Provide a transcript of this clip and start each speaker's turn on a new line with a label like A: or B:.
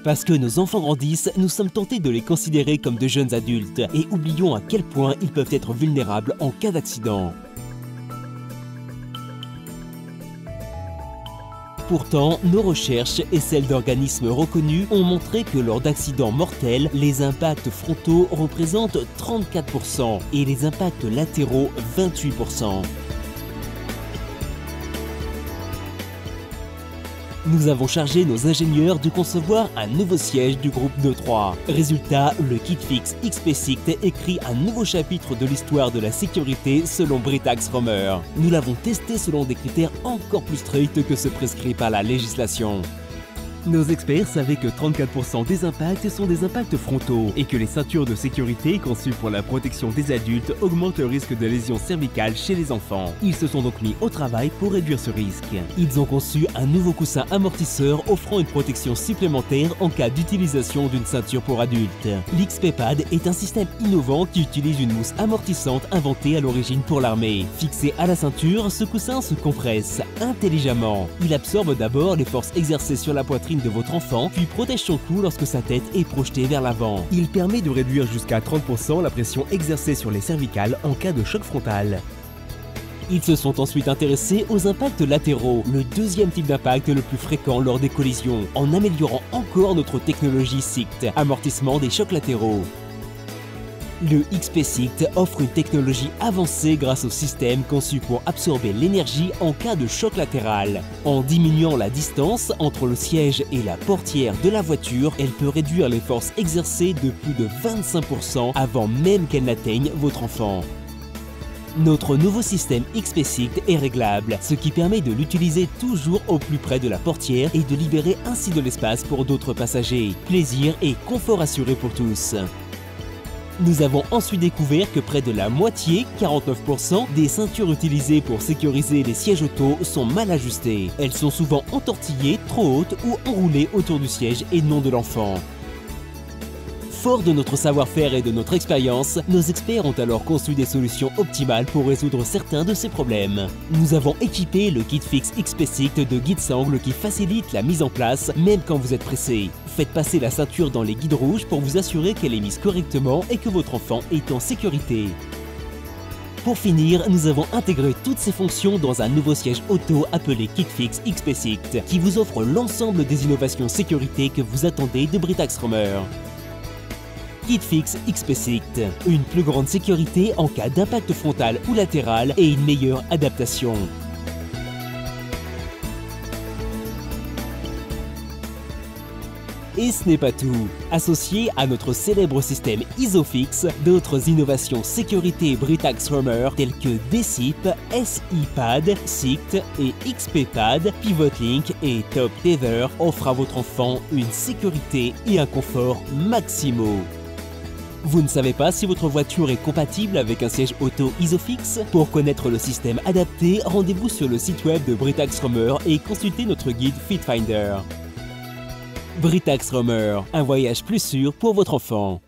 A: Parce que nos enfants grandissent, nous sommes tentés de les considérer comme de jeunes adultes et oublions à quel point ils peuvent être vulnérables en cas d'accident. Pourtant, nos recherches et celles d'organismes reconnus ont montré que lors d'accidents mortels, les impacts frontaux représentent 34% et les impacts latéraux 28%. Nous avons chargé nos ingénieurs de concevoir un nouveau siège du groupe No3. Résultat, le KitFix XP-SICT écrit un nouveau chapitre de l'histoire de la sécurité selon Britax Romer. Nous l'avons testé selon des critères encore plus stricts que ceux prescrits par la législation. Nos experts savaient que 34% des impacts sont des impacts frontaux et que les ceintures de sécurité conçues pour la protection des adultes augmentent le risque de lésions cervicales chez les enfants. Ils se sont donc mis au travail pour réduire ce risque. Ils ont conçu un nouveau coussin amortisseur offrant une protection supplémentaire en cas d'utilisation d'une ceinture pour adultes. L'XP-Pad est un système innovant qui utilise une mousse amortissante inventée à l'origine pour l'armée. Fixé à la ceinture, ce coussin se compresse intelligemment. Il absorbe d'abord les forces exercées sur la poitrine de votre enfant, puis protège son cou lorsque sa tête est projetée vers l'avant. Il permet de réduire jusqu'à 30% la pression exercée sur les cervicales en cas de choc frontal. Ils se sont ensuite intéressés aux impacts latéraux, le deuxième type d'impact le plus fréquent lors des collisions, en améliorant encore notre technologie SICT, amortissement des chocs latéraux. Le XP-SICT offre une technologie avancée grâce au système conçu pour absorber l'énergie en cas de choc latéral. En diminuant la distance entre le siège et la portière de la voiture, elle peut réduire les forces exercées de plus de 25% avant même qu'elle n'atteigne votre enfant. Notre nouveau système XP-SICT est réglable, ce qui permet de l'utiliser toujours au plus près de la portière et de libérer ainsi de l'espace pour d'autres passagers. Plaisir et confort assuré pour tous. Nous avons ensuite découvert que près de la moitié, 49%, des ceintures utilisées pour sécuriser les sièges auto sont mal ajustées. Elles sont souvent entortillées, trop hautes ou enroulées autour du siège et non de l'enfant. Fort de notre savoir-faire et de notre expérience, nos experts ont alors conçu des solutions optimales pour résoudre certains de ces problèmes. Nous avons équipé le KitFix XP-SICT de guides sangles qui facilitent la mise en place même quand vous êtes pressé. Faites passer la ceinture dans les guides rouges pour vous assurer qu'elle est mise correctement et que votre enfant est en sécurité. Pour finir, nous avons intégré toutes ces fonctions dans un nouveau siège auto appelé KitFix XP-SICT qui vous offre l'ensemble des innovations sécurité que vous attendez de Britax Romer. KitFix XP-SICT, une plus grande sécurité en cas d'impact frontal ou latéral et une meilleure adaptation. Et ce n'est pas tout. Associé à notre célèbre système ISOFIX, d'autres innovations sécurité Britax Romer telles que DCIP, SI-Pad, SICT et XP-Pad, PivotLink et Top Tether offrent à votre enfant une sécurité et un confort maximaux. Vous ne savez pas si votre voiture est compatible avec un siège auto ISOFIX? Pour connaître le système adapté, rendez-vous sur le site web de Britax Romer et consultez notre guide FitFinder. Britax Romer, un voyage plus sûr pour votre enfant.